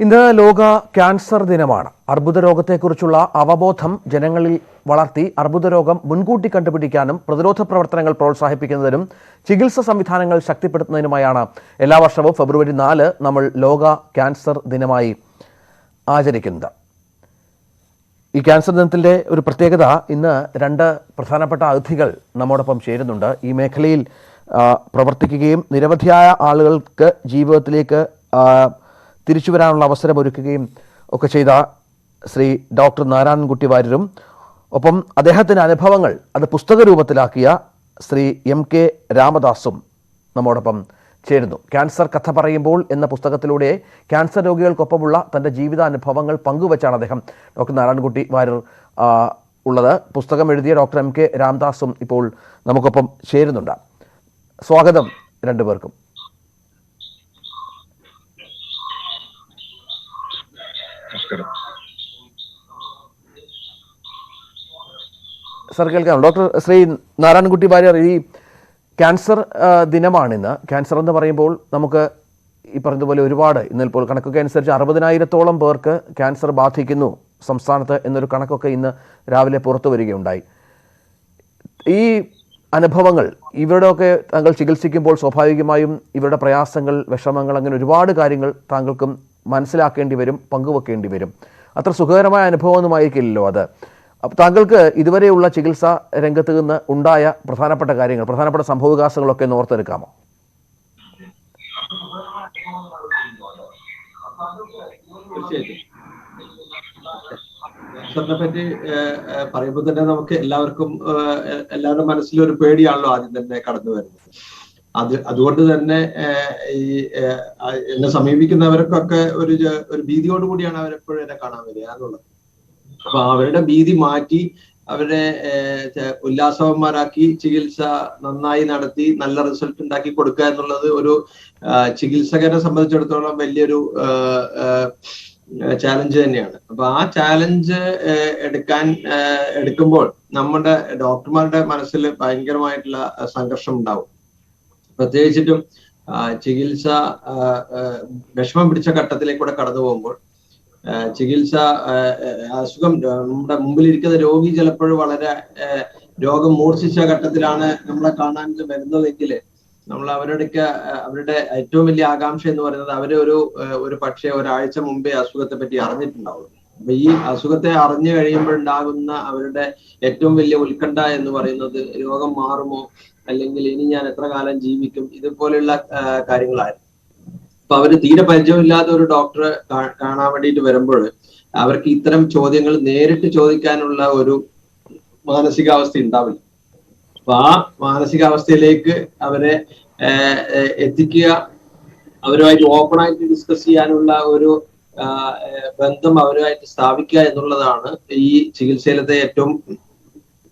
ഇന്ന് ലോക ക്യാൻസർ ദിനമാണ്. അർബുദ രോഗത്തെക്കുറിച്ചുള്ള അവബോധം ജനങ്ങളിൽ വളർത്തി അർബുദ രോഗം മുൻകൂട്ടി കണ്ടുപിടിക്കാനും പ്രതിരോധ പ്രവർത്തനങ്ങൾ പ്രോത്സാഹിപ്പിക്കുന്നതിനും ചികിത്സാ സംവിധാനങ്ങൾ ശക്തിപ്പെടുത്തുന്നതിനുമായാണ് എല്ലാ വർഷവും ഫെബ്രുവരി 4 നമ്മൾ ലോക ക്യാൻസർ ദിനമായി ആചരിക്കുന്നത്. ഈ ക്യാൻസർ ദിനത്തിൻ്റെ ഒരു പ്രത്യേകത, ഇന്ന് 2 പ്രധാനപ്പെട്ട അതിഥികൾ നമ്മോടൊപ്പം ചേരുന്നുണ്ട്. ഈ മേഖലയിൽ പ്രവർത്തിക്കുകയും നിരവധിയായ ആളുകൾക്ക് ജീവിതത്തിലേക്ക് തിരിച്ചു വരാനുള്ള അവസരം ഒരുക്കുകയും ഒക്കെ ചെയ്ത ശ്രീ ഡോക്ടർ നാരായണൻകുട്ടി വാര്യരും ഒപ്പം അദ്ദേഹത്തിൻ്റെ അനുഭവങ്ങൾ അത് പുസ്തക രൂപത്തിലാക്കിയ ശ്രീ MK രാമദാസും നമ്മോടൊപ്പം ചേരുന്നു. ക്യാൻസർ കഥ പറയുമ്പോൾ എന്ന പുസ്തകത്തിലൂടെ ക്യാൻസർ രോഗികൾക്കൊപ്പമുള്ള തൻ്റെ ജീവിതാനുഭവങ്ങൾ പങ്കുവച്ചാണ് അദ്ദേഹം ഡോക്ടർ നാരായണൻകുട്ടി വാര്യർ ഉള്ളത്. പുസ്തകം എഴുതിയ ഡോക്ടർ MK രാമദാസും ഇപ്പോൾ നമുക്കൊപ്പം ചേരുന്നുണ്ട്. സ്വാഗതം രണ്ടുപേർക്കും. സർ, കേൾക്കാം. ഡോക്ടർ ശ്രീ നാരായണൻകുട്ടി വാര്യർ, ഈ ക്യാൻസർ ദിനമാണിന്ന്. ക്യാൻസർ എന്ന് പറയുമ്പോൾ നമുക്ക് ഈ പറഞ്ഞതുപോലെ ഒരുപാട്, ഇന്നിപ്പോൾ കണക്കൊക്കെ അനുസരിച്ച് 60,000-ഓളം പേർക്ക് ക്യാൻസർ ബാധിക്കുന്നു സംസ്ഥാനത്ത് എന്നൊരു കണക്കൊക്കെ ഇന്ന് രാവിലെ പുറത്തു വരികയുണ്ടായി. ഈ അനുഭവങ്ങൾ ഇവരുടെയൊക്കെ താങ്കൾ ചികിത്സിക്കുമ്പോൾ സ്വാഭാവികമായും ഇവരുടെ പ്രയാസങ്ങൾ, വിഷമങ്ങൾ, അങ്ങനെ ഒരുപാട് കാര്യങ്ങൾ താങ്കൾക്കും മനസ്സിലാക്കേണ്ടി വരും, പങ്കുവെക്കേണ്ടി വരും. അത്ര സുഖകരമായ അനുഭവമൊന്നുമായിരിക്കില്ലല്ലോ അത്. അപ്പോൾ താങ്കൾക്ക് ഇതുവരെയുള്ള ചികിത്സാ രംഗത്ത് നിന്ന് ഉണ്ടായ പ്രധാനപ്പെട്ട കാര്യങ്ങൾ, പ്രധാനപ്പെട്ട സംഭവവികാസങ്ങളൊക്കെ ഒന്ന് ഓർത്തെടുക്കാമോ? ക്യാൻസറിനെ പറ്റി പറയുമ്പോൾ തന്നെ നമുക്ക് എല്ലാവരുടെ മനസ്സിലൊരു പേടിയാണല്ലോ ആദ്യം തന്നെ കടന്നു വരുന്നത്. അതുകൊണ്ട് തന്നെ ഈ എന്നെ സമീപിക്കുന്നവർക്കൊക്കെ ഒരു ഭീതിയോട് കൂടിയാണ് അവരെപ്പോഴും എന്നെ കാണാൻ വരിക എന്നുള്ളത്. അപ്പൊ അവരുടെ ഭീതി മാറ്റി അവരെ ഉല്ലാസവന്മാരാക്കി ചികിത്സ നന്നായി നടത്തി നല്ല റിസൾട്ട് ഉണ്ടാക്കി കൊടുക്കുക എന്നുള്ളത് ഒരു ചികിത്സകനെ സംബന്ധിച്ചിടത്തോളം വലിയൊരു ചാലഞ്ച് തന്നെയാണ്. അപ്പൊ ആ ചാലഞ്ച് എടുക്കുമ്പോൾ നമ്മുടെ ഡോക്ടർമാരുടെ മനസ്സിൽ ഭയങ്കരമായിട്ടുള്ള സംഘർഷം ഉണ്ടാവും. പ്രത്യേകിച്ചിട്ടും ചികിത്സ വിഷമം പിടിച്ച ഘട്ടത്തിലേക്കൂടെ കടന്നു പോകുമ്പോൾ അസുഖം നമ്മുടെ മുമ്പിലിരിക്കുന്ന രോഗി ചിലപ്പോൾ വളരെ രോഗം മൂർച്ഛിച്ച ഘട്ടത്തിലാണ് നമ്മളെ കാണാൻ വരുന്നതെങ്കിൽ നമ്മൾ അവരുടെ ഏറ്റവും വലിയ ആകാംക്ഷ എന്ന് പറയുന്നത് അവര് ഒരു പക്ഷേ ഒരാഴ്ച മുമ്പേ അസുഖത്തെ പറ്റി അറിഞ്ഞിട്ടുണ്ടാവും. അപ്പൊ ഈ അസുഖത്തെ അറിഞ്ഞു കഴിയുമ്പോഴുണ്ടാകുന്ന അവരുടെ ഏറ്റവും വലിയ ഉത്കണ്ഠ എന്ന് പറയുന്നത് രോഗം മാറുമോ, അല്ലെങ്കിൽ ഇനി ഞാൻ എത്ര കാലം ജീവിക്കും, ഇതുപോലെയുള്ള കാര്യങ്ങളായിരുന്നു. അപ്പൊ അവര് തീരെ പരിചയമില്ലാത്ത ഒരു ഡോക്ടറെ കാണാൻ വേണ്ടിയിട്ട് വരുമ്പോൾ അവർക്ക് ഇത്തരം ചോദ്യങ്ങൾ നേരിട്ട് ചോദിക്കാനുള്ള ഒരു മാനസികാവസ്ഥ ഉണ്ടാവില്ല. അപ്പൊ ആ മാനസികാവസ്ഥയിലേക്ക് അവരെ എത്തിക്കുക, അവരുമായിട്ട് ഓപ്പണായിട്ട് ഡിസ്കസ് ചെയ്യാനുള്ള ഒരു ബന്ധം അവരുമായിട്ട് സ്ഥാപിക്കുക എന്നുള്ളതാണ് ഈ ചികിത്സയിലത്തെ ഏറ്റവും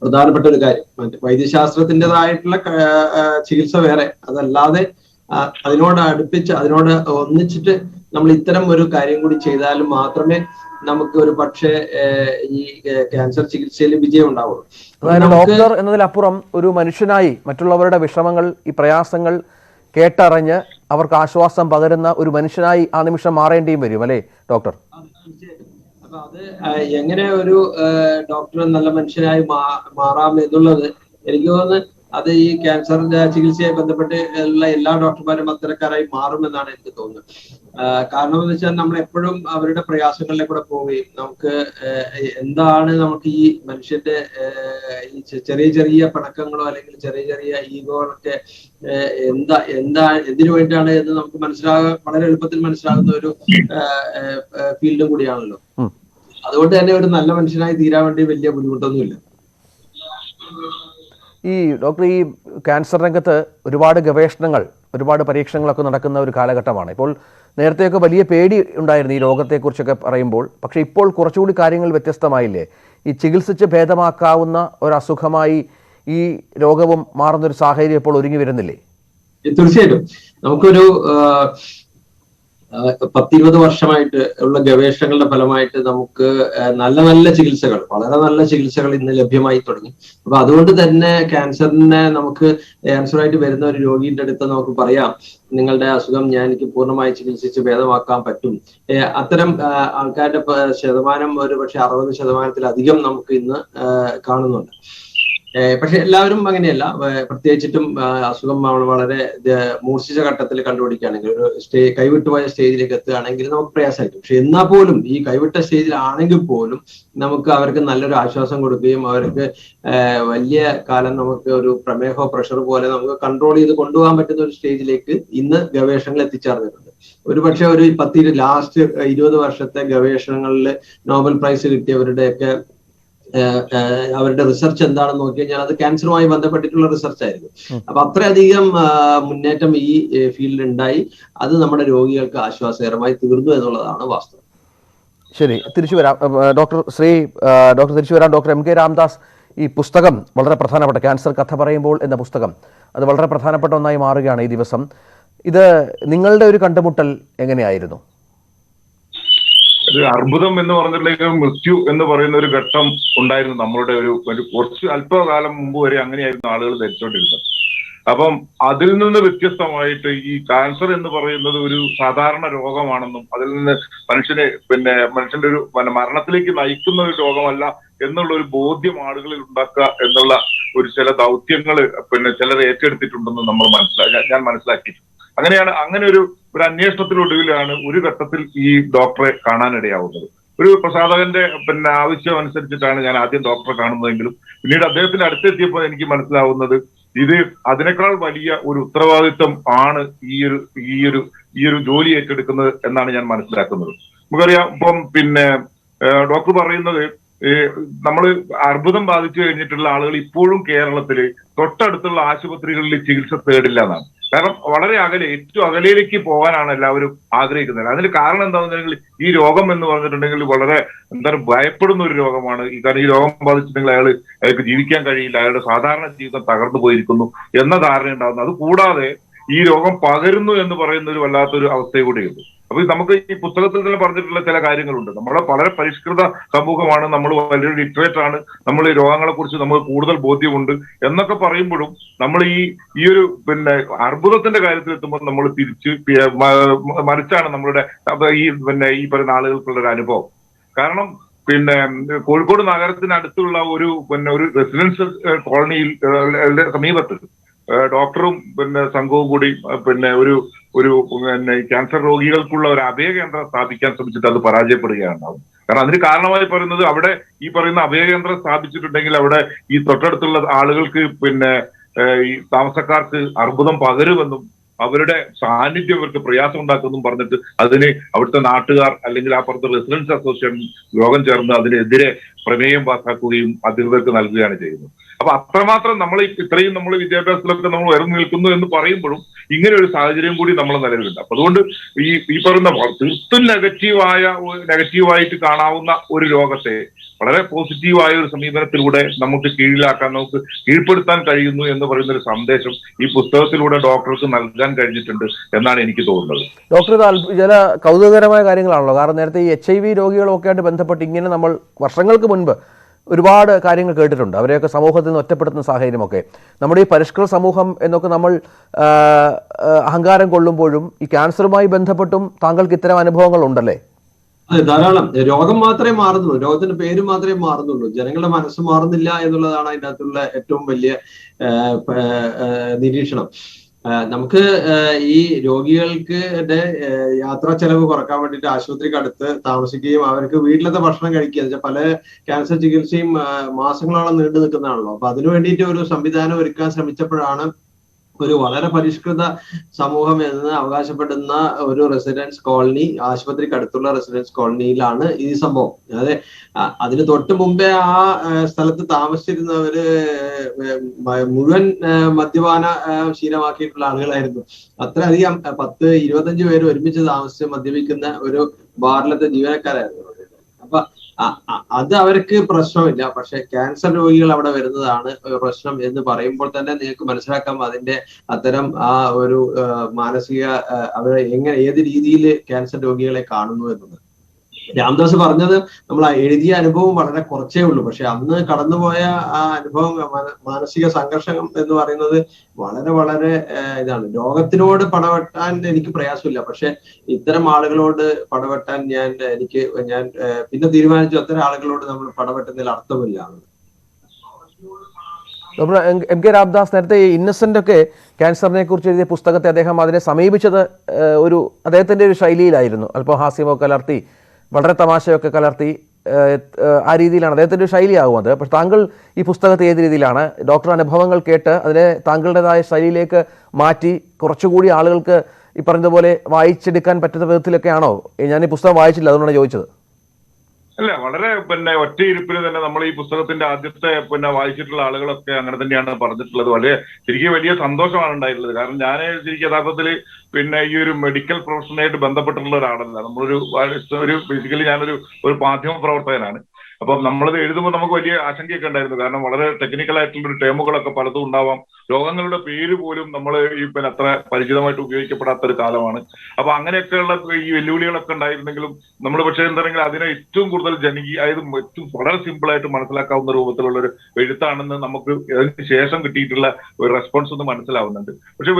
പ്രധാനപ്പെട്ട ഒരു കാര്യം. മറ്റ് വൈദ്യശാസ്ത്രത്തിൻ്റെതായിട്ടുള്ള ചികിത്സ വേറെ, അതല്ലാതെ അതിനോട് ഒന്നിച്ചിട്ട് നമ്മൾ ഇത്തരം ഒരു കാര്യം കൂടി ചെയ്താൽ മാത്രമേ നമുക്ക് ഒരു പക്ഷേ ഈ ക്യാൻസർ ചികിത്സയിൽ വിജയം ഉണ്ടാവുള്ളൂ. അതായത് ഡോക്ടർ എന്നതിലപ്പുറം ഒരു മനുഷ്യനായി മറ്റുള്ളവരുടെ വിഷമങ്ങൾ, ഈ പ്രയാസങ്ങൾ കേട്ടറിഞ്ഞ് അവർക്ക് ആശ്വാസം പകരുന്ന ഒരു മനുഷ്യനായി ആ നിമിഷം മാറേണ്ടിയും വരും അല്ലേ ഡോക്ടർ? അപ്പൊ അത് എങ്ങനെ ഒരു ഡോക്ടർ നല്ല മനുഷ്യനായി മാറാം എന്നുള്ളത് എനിക്ക് തോന്നുന്നു അത് ഈ ക്യാൻസറിന്റെ ചികിത്സയായി ബന്ധപ്പെട്ട് ഉള്ള എല്ലാ ഡോക്ടർമാരും അത്തരക്കാരായി മാറുമെന്നാണ് എനിക്ക് തോന്നുന്നത്. കാരണം എന്ന് വെച്ചാൽ നമ്മൾ എപ്പോഴും അവരുടെ പ്രയാസങ്ങളിലേക്കൂടെ പോവുകയും നമുക്ക് എന്താണ് നമുക്ക് ഈ മനുഷ്യന്റെ ഈ ചെറിയ ചെറിയ പിണക്കങ്ങളോ അല്ലെങ്കിൽ ചെറിയ ചെറിയ ഈഗോകളൊക്കെ എന്തിനു വേണ്ടിയാണ് എന്ന് നമുക്ക് വളരെ എളുപ്പത്തിൽ മനസ്സിലാകുന്ന ഒരു ഫീൽഡും കൂടിയാണല്ലോ. അതുകൊണ്ട് തന്നെ ഒരു നല്ല മനുഷ്യനായി തീരാൻ വേണ്ടി വലിയ ബുദ്ധിമുട്ടൊന്നുമില്ല. ഈ ഡോക്ടർ, ഈ ക്യാൻസർ രംഗത്ത് ഒരുപാട് ഗവേഷണങ്ങൾ, ഒരുപാട് പരീക്ഷണങ്ങളൊക്കെ നടക്കുന്ന ഒരു കാലഘട്ടമാണ്. ഇപ്പോൾ നേരത്തെയൊക്കെ വലിയ പേടി ഉണ്ടായിരുന്നു ഈ രോഗത്തെക്കുറിച്ചൊക്കെ പറയുമ്പോൾ. പക്ഷേ ഇപ്പോൾ കുറച്ചുകൂടി കാര്യങ്ങൾ വ്യത്യസ്തമായില്ലേ? ഈ ചികിത്സിച്ച് ഭേദമാക്കാവുന്ന ഒരു അസുഖമായി ഈ രോഗവും മാറുന്നൊരു സാഹചര്യം ഇപ്പോൾ ഒരുങ്ങി വരുന്നില്ലേ? തീർച്ചയായിട്ടും നമുക്കൊരു 10-20 വർഷമായിട്ട് ഉള്ള ഗവേഷണങ്ങളുടെ ഫലമായിട്ട് നമുക്ക് നല്ല നല്ല ചികിത്സകൾ, വളരെ നല്ല ചികിത്സകൾ ഇന്ന് ലഭ്യമായി തുടങ്ങി. അപ്പൊ അതുകൊണ്ട് തന്നെ ക്യാൻസറായിട്ട് വരുന്ന ഒരു രോഗിയുടെ അടുത്ത് നമുക്ക് പറയാം, നിങ്ങളുടെ അസുഖം എനിക്ക് പൂർണ്ണമായി ചികിത്സിച്ച് ഭേദമാക്കാൻ പറ്റും. അത്തരം ആൾക്കാരുടെ ശതമാനം ഒരു പക്ഷെ 60% നമുക്ക് ഇന്ന് കാണുന്നുണ്ട്. പക്ഷെ എല്ലാവരും അങ്ങനെയല്ല. പ്രത്യേകിച്ചിട്ടും അസുഖം വളരെ മൂർച്ഛിച്ച ഘട്ടത്തിൽ കണ്ടുപിടിക്കുകയാണെങ്കിൽ, ഒരു കൈവിട്ടുപോയ സ്റ്റേജിലേക്ക് എത്തുകയാണെങ്കിൽ നമുക്ക് പ്രയാസമായിരിക്കും. പക്ഷെ എന്നാൽ പോലും ഈ കൈവിട്ട സ്റ്റേജിലാണെങ്കിൽ പോലും നമുക്ക് അവർക്ക് നല്ലൊരു ആശ്വാസം കൊടുക്കുകയും അവർക്ക് വലിയ കാലം നമുക്ക് ഒരു പ്രമേഹോ പ്രഷർ പോലെ നമുക്ക് കൺട്രോൾ ചെയ്ത് കൊണ്ടുപോകാൻ പറ്റുന്ന ഒരു സ്റ്റേജിലേക്ക് ഇന്ന് ഗവേഷണങ്ങൾ എത്തിച്ചേർന്നിട്ടുണ്ട്. ഒരുപക്ഷെ ഒരു 20 വർഷത്തെ ഗവേഷണങ്ങളിൽ നോബൽ പ്രൈസ് കിട്ടിയവരുടെയൊക്കെ അവരുടെ റിസർച്ച് എന്താണെന്ന് നോക്കി കഴിഞ്ഞാൽ അത് ക്യാൻസറുമായി ബന്ധപ്പെട്ടിട്ടുള്ള റിസർച്ച് ആയിരുന്നു. അപ്പൊ അത്രയധികം മുന്നേറ്റം ഈ ഫീൽഡിൽ ഉണ്ടായി. അത് നമ്മുടെ രോഗികൾക്ക് ആശ്വാസകരമായി തീർന്നു എന്നുള്ളതാണ് വാസ്തവം. ശരി, തിരിച്ചു വരാം ഡോക്ടർ എം കെ രാംദാസ്. ഈ പുസ്തകം വളരെ പ്രധാനപ്പെട്ട ക്യാൻസർ കഥ പറയുമ്പോൾ എന്ന പുസ്തകം അത് വളരെ പ്രധാനപ്പെട്ട ഒന്നായി മാറുകയാണ് ഈ ദിവസം. ഇത് നിങ്ങളുടെ ഒരു കണ്ടുമുട്ടൽ എങ്ങനെയായിരുന്നു? ഒരു അർബുദം എന്ന് പറഞ്ഞിട്ടുണ്ടെങ്കിൽ മൃത്യു എന്ന് പറയുന്ന ഒരു ഘട്ടം ഉണ്ടായിരുന്നു നമ്മളുടെ ഒരു കുറച്ച് അല്പകാലം മുമ്പ് വരെ അങ്ങനെയായിരുന്നു ആളുകൾ ധരിച്ചുകൊണ്ടിരുന്നത്. അപ്പം അതിൽ നിന്ന് വ്യത്യസ്തമായിട്ട് ഈ ക്യാൻസർ എന്ന് പറയുന്നത് ഒരു സാധാരണ രോഗമാണെന്നും അതിൽ നിന്ന് മനുഷ്യന്റെ ഒരു മരണത്തിലേക്ക് നയിക്കുന്ന ഒരു രോഗമല്ല എന്നുള്ള ഒരു ബോധ്യം ആളുകളിൽ ഉണ്ടാക്കുക എന്നുള്ള ഒരു ചില ദൗത്യങ്ങൾ ചിലർ ഏറ്റെടുത്തിട്ടുണ്ടെന്ന് ഞാൻ മനസ്സിലാക്കിയിട്ടുണ്ട്. അങ്ങനെ ഒരു അന്വേഷണത്തിനൊടുവിലാണ് ഒരു ഘട്ടത്തിൽ ഈ ഡോക്ടറെ കാണാനിടയാവുന്നത്. ഒരു പ്രസാധകന്റെ ആവശ്യം അനുസരിച്ചിട്ടാണ് ഞാൻ ആദ്യം ഡോക്ടറെ കാണുന്നതെങ്കിലും പിന്നീട് അദ്ദേഹത്തിന്റെ അടുത്തെത്തിയപ്പോൾ എനിക്ക് മനസ്സിലാവുന്നത് ഇത് അതിനേക്കാൾ വലിയ ഒരു ഉത്തരവാദിത്വം ആണ് ഈ ഒരു ജോലി ഏറ്റെടുക്കുന്നത് എന്നാണ് ഞാൻ മനസ്സിലാക്കുന്നത്. നമുക്കറിയാം, ഇപ്പം ഡോക്ടർ പറയുന്നത് നമ്മൾ അർബുദം ബാധിച്ചു കഴിഞ്ഞിട്ടുള്ള ആളുകൾ ഇപ്പോഴും കേരളത്തില് തൊട്ടടുത്തുള്ള ആശുപത്രികളിൽ ചികിത്സ തേടില്ല എന്നാണ്. കാരണം വളരെ ഏറ്റവും അകലയിലേക്ക് പോകാനാണ് എല്ലാവരും ആഗ്രഹിക്കുന്നത്. അതിന് കാരണം എന്താണെന്നുണ്ടെങ്കിൽ ഈ രോഗം എന്ന് പറഞ്ഞിട്ടുണ്ടെങ്കിൽ വളരെ ഭയപ്പെടുന്ന ഒരു രോഗമാണ്. കാരണം ഈ രോഗം ബാധിച്ചിട്ടുണ്ടെങ്കിൽ അയാൾക്ക് ജീവിക്കാൻ കഴിയില്ല, അയാളുടെ സാധാരണ ജീവിതം തകർന്നു പോയിരിക്കുന്നു എന്ന ധാരണ ഉണ്ടാകുന്നു. അത് കൂടാതെ ഈ രോഗം പകരുന്നു എന്ന് പറയുന്ന ഒരു വല്ലാത്തൊരു അവസ്ഥ കൂടിയുണ്ട്. അപ്പൊ നമുക്ക് ഈ പുസ്തകത്തിൽ തന്നെ പറഞ്ഞിട്ടുള്ള ചില കാര്യങ്ങളുണ്ട്. നമ്മുടെ വളരെ പരിഷ്കൃത സമൂഹമാണ്, നമ്മൾ വലിയൊരു ലിറ്ററേറ്റ് ആണ്, നമ്മൾ ഈ രോഗങ്ങളെ കുറിച്ച് നമുക്ക് കൂടുതൽ ബോധ്യമുണ്ട് എന്നൊക്കെ പറയുമ്പോഴും നമ്മൾ ഈ ഒരു അർബുദത്തിന്റെ കാര്യത്തിൽ എത്തുമ്പോൾ നമ്മൾ തിരിച്ച് മറിച്ചാണ് നമ്മളുടെ ഈ പറയുന്ന ആളുകൾക്കുള്ള ഒരു അനുഭവം. കാരണം കോഴിക്കോട് നഗരത്തിനടുത്തുള്ള ഒരു റെസിഡൻഷ്യൽ കോളനിയിൽ സമീപത്ത് ഡോക്ടറും സംഘവും കൂടി ഒരു ക്യാൻസർ രോഗികൾക്കുള്ള ഒരു അഭയകേന്ദ്രം സ്ഥാപിക്കാൻ ശ്രമിച്ചിട്ട് അത് പരാജയപ്പെടുകയാണ്. കാരണം അതിന് കാരണമായി പറയുന്നത് അവിടെ ഈ പറയുന്ന അഭയകേന്ദ്രം സ്ഥാപിച്ചിട്ടുണ്ടെങ്കിൽ അവിടെ ഈ തൊട്ടടുത്തുള്ള ആളുകൾക്ക് ഈ താമസക്കാർക്ക് അർബുദം പകരുമെന്നും അവരുടെ സാന്നിധ്യം അവർക്ക് പ്രയാസം ഉണ്ടാക്കുമെന്നും പറഞ്ഞിട്ട് അതിന് അവിടുത്തെ നാട്ടുകാർ അല്ലെങ്കിൽ ആ പുറത്ത് റെസിഡൻസ് അസോസിയേഷൻ യോഗം ചേർന്ന് അതിനെതിരെ പ്രമേയം പാസാക്കുകയും അധികൃതർക്ക് നൽകുകയാണ് ചെയ്യുന്നത്. അപ്പൊ അത്രമാത്രം ഇത്രയും നമ്മൾ വിദ്യാഭ്യാസത്തിലൊക്കെ നമ്മൾ ഉയർന്നു നിൽക്കുന്നു എന്ന് പറയുമ്പോഴും ഇങ്ങനെ ഒരു സാഹചര്യം കൂടി നമ്മളെ നിലവിലുണ്ട്. അപ്പൊ അതുകൊണ്ട് ഈ പറയുന്ന തീർത്തും നെഗറ്റീവായിട്ട് കാണാവുന്ന ഒരു രോഗത്തെ വളരെ പോസിറ്റീവായ ഒരു സമീപനത്തിലൂടെ നമുക്ക് കീഴ്പ്പെടുത്താൻ കഴിയുന്നു എന്ന് പറയുന്ന ഒരു സന്ദേശം ഈ പുസ്തകത്തിലൂടെ ഡോക്ടർക്ക് നൽകാൻ കഴിഞ്ഞിട്ടുണ്ട് എന്നാണ് എനിക്ക് തോന്നുന്നത്. ഡോക്ടർ, ചില കൗതുകകരമായ കാര്യങ്ങളാണല്ലോ. കാരണം നേരത്തെ ഈ HIV രോഗികളൊക്കെ ആയിട്ട് ബന്ധപ്പെട്ട് ഇങ്ങനെ നമ്മൾ വർഷങ്ങൾക്ക് മുൻപ് ഒരുപാട് കാര്യങ്ങൾ കേട്ടിട്ടുണ്ട്. അവരെയൊക്കെ സമൂഹത്തിൽ നിന്ന് ഒറ്റപ്പെടുത്തുന്ന സാഹചര്യമൊക്കെ. നമ്മുടെ ഈ പരിഷ്കൃത സമൂഹം എന്നൊക്കെ നമ്മൾ അഹങ്കാരം കൊള്ളുമ്പോഴും ഈ ക്യാൻസറുമായി ബന്ധപ്പെട്ടും താങ്കൾക്ക് ഇത്തരം അനുഭവങ്ങൾ ഉണ്ടല്ലേ? അതെ, ധാരാളം. രോഗം മാത്രമേ മാറുന്നുള്ളൂ, രോഗത്തിന്റെ പേര് മാത്രമേ മാറുന്നുള്ളൂ, ജനങ്ങളുടെ മനസ്സ് മാറുന്നില്ല എന്നുള്ളതാണ് അതിൻ്റെ അകത്തുള്ള ഏറ്റവും വലിയ നിരീക്ഷണം. നമുക്ക് ഈ രോഗികൾക്ക് യാത്രാ ചെലവ് കുറക്കാൻ വേണ്ടിയിട്ട് ആശുപത്രിക്ക് അടുത്ത് താമസിക്കുകയും അവർക്ക് വീട്ടിലത്തെ ഭക്ഷണം കഴിക്കുക, പല ക്യാൻസർ ചികിത്സയും മാസങ്ങളോളം നീണ്ടു നിൽക്കുന്നതാണല്ലോ. അപ്പൊ അതിനു വേണ്ടിയിട്ട് ഒരു സംവിധാനം ഒരുക്കാൻ ശ്രമിച്ചപ്പോഴാണ് ഒരു വളരെ പരിഷ്കൃത സമൂഹം എന്ന് അവകാശപ്പെടുന്ന ഒരു റെസിഡൻസ് കോളനി, ആശുപത്രിക്ക് അടുത്തുള്ള റെസിഡൻസ് കോളനിയിലാണ് ഈ സംഭവം. അതെ, അതിന് തൊട്ട് മുമ്പേ ആ സ്ഥലത്ത് താമസിച്ചിരുന്നവര് മുഴുവൻ മദ്യപാന ശീലമാക്കിയിട്ടുള്ള ആളുകളായിരുന്നു. അത്രയധികം 10-25 പേര് ഒരുമിച്ച് താമസിച്ച് മദ്യപിക്കുന്ന ഒരു ബാറിലത്തെ ജീവനക്കാരായിരുന്നു. അപ്പൊ അത് അവർക്ക് പ്രശ്നമില്ല. പക്ഷെ ക്യാൻസർ രോഗികൾ അവിടെ വരുന്നതാണ് പ്രശ്നം എന്ന് പറയുമ്പോൾ തന്നെ നിങ്ങൾക്ക് മനസ്സിലാക്കാം അതിന്റെ അത്തരം ആ ഒരു മാനസിക അവർ ഏത് രീതിയിൽ ക്യാൻസർ രോഗികളെ കാണുന്നു എന്നുള്ളത്. രാംദാസ് പറഞ്ഞത് നമ്മൾ എഴുതിയ അനുഭവം വളരെ കുറച്ചേ ഉള്ളൂ. പക്ഷെ അന്ന് കടന്നുപോയ ആ അനുഭവം, മാനസിക സംഘർഷം എന്ന് പറയുന്നത് വളരെ വളരെ ഇതാണ്. രോഗത്തിനോട് പടവെട്ടാൻ എനിക്ക് പ്രയാസമില്ല. പക്ഷെ ഇത്തരം ആളുകളോട് പടവെട്ടാൻ ഞാൻ പിന്നെ തീരുമാനിച്ചു അത്തരം ആളുകളോട് നമ്മൾ പടവെട്ടുന്നതിൽ അർത്ഥമില്ല. എം കെ രാംദാസ് നേരത്തെ ഈ ഇന്നസെന്റ് ഒക്കെ ക്യാൻസറിനെ കുറിച്ച് എഴുതിയ പുസ്തകത്തെ അദ്ദേഹം അതിനെ സമീപിച്ചത് അദ്ദേഹത്തിന്റെ ഒരു ശൈലിയിലായിരുന്നു. അല്പം ഹാസ്യമൊക്കെ കലർത്തി, വളരെ തമാശയൊക്കെ കലർത്തി, ആ രീതിയിലാണ് അദ്ദേഹത്തിൻ്റെ ഒരു ശൈലിയാകും അത്. പക്ഷെ താങ്കൾ ഈ പുസ്തകത്തെ ഏത് രീതിയിലാണ് ഡോക്ടർ അനുഭവങ്ങൾ കേട്ട് അതിനെ താങ്കളുടേതായ ശൈലിയിലേക്ക് മാറ്റി കുറച്ചുകൂടി ആളുകൾക്ക് ഈ പറഞ്ഞതുപോലെ വായിച്ചെടുക്കാൻ പറ്റുന്ന വിധത്തിലൊക്കെയാണോ? ഞാൻ ഈ പുസ്തകം വായിച്ചില്ല, അതുകൊണ്ടാണ് ചോദിച്ചത്. അല്ല, വളരെ ഒറ്റയിരുപ്പിന് തന്നെ നമ്മൾ ഈ പുസ്തകത്തിന്റെ ആദ്യത്തെ വായിച്ചിട്ടുള്ള ആളുകളൊക്കെ അങ്ങനെ തന്നെയാണ് പറഞ്ഞിട്ടുള്ളത്. വളരെ ശരിക്കും വലിയ സന്തോഷമാണ് ഉണ്ടായിട്ടുള്ളത്. കാരണം ഞാൻ ശരിക്കും യഥാർത്ഥത്തിൽ ഈ ഒരു മെഡിക്കൽ പ്രൊഫഷനായിട്ട് ബന്ധപ്പെട്ടിട്ടുള്ള ഒരാളല്ല. നമ്മളൊരു ബേസിക്കലി ഞാനൊരു മാധ്യമ പ്രവർത്തകനാണ്. അപ്പം നമ്മളത് എഴുതുമ്പോൾ നമുക്ക് വലിയ ആശങ്കയൊക്കെ ഉണ്ടായിരുന്നു. കാരണം വളരെ ടെക്നിക്കൽ ആയിട്ടുള്ള ഒരു ടേമുകളൊക്കെ പലതും ഉണ്ടാവാം. രോഗങ്ങളുടെ പേര് പോലും നമ്മൾ അത്ര പരിചിതമായിട്ട് ഉപയോഗിക്കപ്പെടാത്ത ഒരു കാലമാണ്. അപ്പൊ അങ്ങനെയൊക്കെയുള്ള ഈ വെല്ലുവിളികളൊക്കെ ഉണ്ടായിരുന്നെങ്കിലും നമ്മൾ പക്ഷേ എന്താണെങ്കിൽ അതിനെ ഏറ്റവും കൂടുതൽ ഏറ്റവും വളരെ സിമ്പിൾ ആയിട്ട് മനസ്സിലാക്കാവുന്ന രൂപത്തിലുള്ള ഒരു എഴുത്താണെന്ന് നമുക്ക് അതിന് ശേഷം കിട്ടിയിട്ടുള്ള ഒരു റെസ്പോൺസ് ഒന്ന് മനസ്സിലാവുന്നുണ്ട്. പക്ഷെ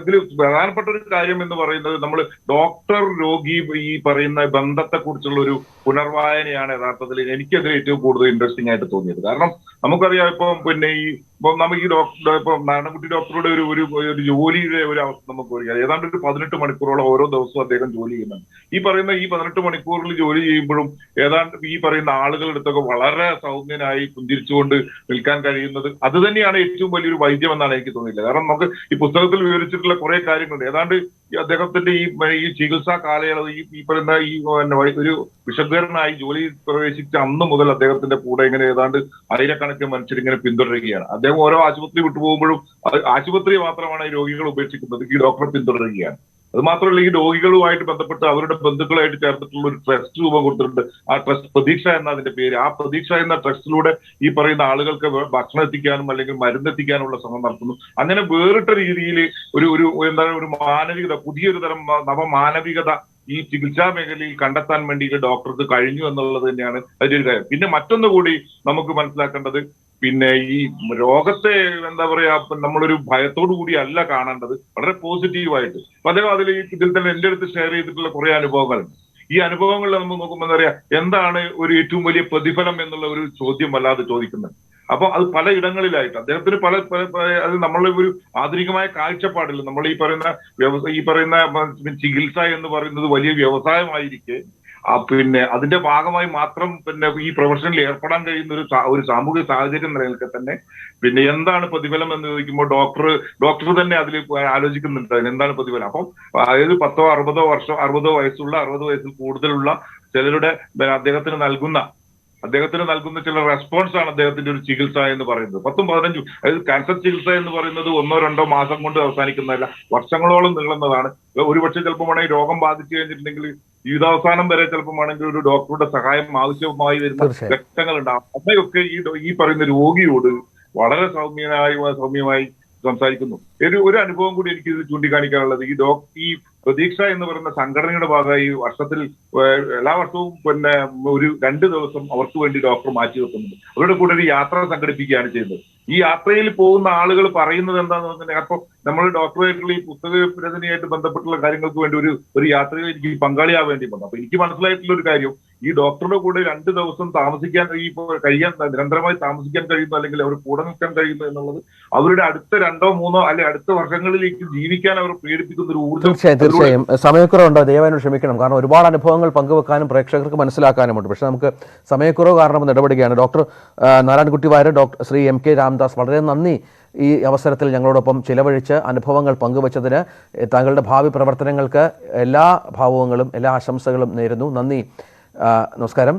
ഇതിൽ പ്രധാനപ്പെട്ട ഒരു കാര്യം എന്ന് പറയുന്നത് നമ്മൾ ഡോക്ടർ രോഗി ഈ പറയുന്ന ബന്ധത്തെക്കുറിച്ചുള്ള ഒരു പുനർവായനയാണ് യഥാർത്ഥത്തിൽ എനിക്കതിൽ ഏറ്റവും കൂടുതൽ ഇൻട്രസ്റ്റിംഗ് ആയിട്ട് തോന്നിയത്. കാരണം നമുക്കറിയാം നമുക്ക് ഈ ഡോക്ടർ നാരായണൻകുട്ടി ഡോക്ടറുടെ ഒരു ജോലിയുടെ ഒരു അവസ്ഥ നമുക്ക് പറയാം. ഏതാണ്ട് ഒരു 18 മണിക്കൂറോളം ഓരോ ദിവസവും അദ്ദേഹം ജോലി ചെയ്യുന്നുണ്ട്. ഈ 18 മണിക്കൂറിൽ ജോലി ചെയ്യുമ്പോഴും ഏതാണ്ട് ഈ പറയുന്ന ആളുകളുടെ അടുത്തൊക്കെ വളരെ സൗമ്യനായി പുഞ്ചിരിച്ചുകൊണ്ട് നിൽക്കാൻ കഴിയുന്നത് അത് തന്നെയാണ് ഏറ്റവും വലിയൊരു വൈദ്യം എന്നാണ് എനിക്ക് തോന്നിയില്ല. കാരണം നമുക്ക് ഈ പുസ്തകത്തിൽ വിവരിച്ചിട്ടുള്ള കുറെ കാര്യങ്ങളുണ്ട്. ഏതാണ്ട് അദ്ദേഹത്തിന്റെ ഈ ചികിത്സാ കാലയളവ് ഈ പറയുന്ന ഒരു വിശദീകരണമായി ജോലി പ്രവേശിച്ച അന്ന് മുതൽ അദ്ദേഹത്തിന്റെ കൂടെ ഇങ്ങനെ ഏതാണ്ട് ആയിരക്കണക്കിന് മനുഷ്യരിങ്ങനെ പിന്തുടരുകയാണ്. അദ്ദേഹം ഓരോ ആശുപത്രി വിട്ടുപോകുമ്പോഴും ആശുപത്രി മാത്രമാണ് ഈ രോഗികൾ ഉപേക്ഷിക്കുന്നത്, ഈ ഡോക്ടറെ പിന്തുടരുകയാണ്. അത് മാത്രമല്ല, ഈ രോഗികളുമായിട്ട് ബന്ധപ്പെട്ട് അവരുടെ ബന്ധുക്കളായിട്ട് ചേർന്നിട്ടുള്ള ഒരു ട്രസ്റ്റ് രൂപം കൊടുത്തിട്ടുണ്ട്. ആ ട്രസ്റ്റ് പ്രതീക്ഷ എന്ന അതിന്റെ പേര്. ആ പ്രതീക്ഷ എന്ന ട്രസ്റ്റിലൂടെ ഈ പറയുന്ന ആളുകൾക്ക് ഭക്ഷണം എത്തിക്കാനും അല്ലെങ്കിൽ മരുന്നെത്തിക്കാനുള്ള ശ്രമം നടത്തുന്നു. അങ്ങനെ വേറിട്ട രീതിയിൽ ഒരു മാനവികത, പുതിയൊരു തരം നവമാനവികത ഈ ചികിത്സാ മേഖലയിൽ കണ്ടെത്താൻ വേണ്ടിയിട്ട് ഡോക്ടർക്ക് കഴിഞ്ഞു എന്നുള്ളത് തന്നെയാണ് അതിന്റെ ഒരു കാര്യം. പിന്നെ മറ്റൊന്ന് കൂടി നമുക്ക് മനസ്സിലാക്കേണ്ടത്, ഈ രോഗത്തെ നമ്മളൊരു ഭയത്തോടു കൂടി അല്ല കാണേണ്ടത്, വളരെ പോസിറ്റീവായിട്ട്. അപ്പൊ അദ്ദേഹം ഇതിൽ തന്നെ എന്റെ അടുത്ത് ഷെയർ ചെയ്തിട്ടുള്ള കുറെ അനുഭവങ്ങളുണ്ട്. ഈ അനുഭവങ്ങളിൽ നമുക്ക് നോക്കുമ്പോൾ എന്താണ് ഒരു ഏറ്റവും വലിയ പ്രതിഫലം എന്നുള്ള ഒരു ചോദ്യം വല്ലാതെ ചോദിക്കുന്നത്. അപ്പൊ അത് പല ഇടങ്ങളിലായിട്ട് അദ്ദേഹത്തിന് അത് നമ്മളെ ഒരു ആധുനികമായ കാഴ്ചപ്പാടില്ല. നമ്മൾ ഈ പറയുന്ന ചികിത്സ എന്ന് പറയുന്നത് വലിയ വ്യവസായമായിരിക്കെ അതിന്റെ ഭാഗമായി മാത്രം ഈ പ്രൊഫഷനിൽ ഏർപ്പെടാൻ കഴിയുന്ന ഒരു സാമൂഹിക സാഹചര്യം നിലനിൽക്കെ തന്നെ എന്താണ് പ്രതിഫലം എന്ന് ചോദിക്കുമ്പോൾ ഡോക്ടർ തന്നെ അതിൽ ആലോചിക്കുന്നുണ്ട് എന്താണ് പ്രതിഫലം. അപ്പം അതായത് 60 വയസ്സുള്ള 60 വയസ്സിൽ കൂടുതലുള്ള ചിലരുടെ അദ്ദേഹത്തിന് നൽകുന്ന ചില റെസ്പോൺസ് ആണ് അദ്ദേഹത്തിന്റെ ഒരു ചികിത്സ എന്ന് പറയുന്നത്. 10-15 അതായത് ക്യാൻസർ ചികിത്സ എന്ന് പറയുന്നത് 1-2 മാസം കൊണ്ട് അവസാനിക്കുന്നതല്ല, വർഷങ്ങളോളം നീളുന്നതാണ്. ഒരുപക്ഷെ ചിലപ്പോൾ രോഗം ബാധിച്ചു കഴിഞ്ഞിട്ടുണ്ടെങ്കിൽ ജീവിതാവസാനം വരെ ചിലപ്പോൾ ഒരു ഡോക്ടറുടെ സഹായം ആവശ്യമായി വരുന്ന ഘട്ടങ്ങളുണ്ടാകും. അതൊക്കെ ഈ പറയുന്ന രോഗിയോട് വളരെ സൗമ്യമായി സംസാരിക്കുന്നു. ഒരു അനുഭവം കൂടി എനിക്ക് ഇത് ചൂണ്ടിക്കാണിക്കാനുള്ളത്, ഈ പ്രതീക്ഷ എന്ന് പറയുന്ന സംഘടനയുടെ ഭാഗമായി വർഷത്തിൽ എല്ലാ വർഷവും ഒരു 2 ദിവസം അവർക്ക് വേണ്ടി ഡോക്ടർ മാറ്റി വെക്കുന്നുണ്ട്. അവരുടെ കൂടെ ഒരു യാത്ര സംഘടിപ്പിക്കുകയാണ് ചെയ്യുന്നത്. ഈ യാത്രയിൽ പോകുന്ന ആളുകൾ പറയുന്നത് എന്താണെന്ന് പറഞ്ഞാൽ, അപ്പൊ നമ്മൾ ഡോക്ടറായിട്ടുള്ള ഈ പുസ്തക രചനയായിട്ട് ബന്ധപ്പെട്ടുള്ള കാര്യങ്ങൾക്ക് വേണ്ടി ഒരു യാത്രയിൽ എനിക്ക് പങ്കാളിയാവാൻ വേണ്ടി വന്നു. അപ്പൊ എനിക്ക് മനസ്സിലായിട്ടുള്ള ഒരു കാര്യം, ഈ ഡോക്ടറുടെ കൂടെ 2 ദിവസം നിരന്തരമായി താമസിക്കാൻ കഴിയുന്നു അല്ലെങ്കിൽ അവർ കൂടെ നിൽക്കാൻ കഴിയുന്നു എന്നുള്ളത് അവരുടെ അടുത്ത 2-3 അല്ലെ അടുത്ത വർഷങ്ങളിലേക്ക് ജീവിക്കാൻ അവർ പ്രേരിപ്പിക്കുന്ന ഒരു ഊർജ്ജം. തീർച്ചയായും സമയക്കുറവുണ്ട്, ദയവായി ക്ഷമിക്കണം. കാരണം ഒരുപാട് അനുഭവങ്ങൾ പങ്കുവെക്കാനും പ്രേക്ഷകർക്ക് മനസ്സിലാക്കാനുമുണ്ട്. പക്ഷെ നമുക്ക് സമയക്കുറവ് കാരണം ഇടപെടുകയാണ്. Doctor Narayanankutty Warrier, doctor Shri M K Ramdas, വളരെ നന്ദി ഈ അവസരത്തിൽ ഞങ്ങളോടൊപ്പം ചിലവഴിച്ച് അനുഭവങ്ങൾ പങ്കുവച്ചതിന്. താങ്കളുടെ ഭാവി പ്രവർത്തനങ്ങൾക്ക് എല്ലാ ഭാവുകങ്ങളും എല്ലാ ആശംസകളും നേരുന്നു. നന്ദി, നമസ്കാരം.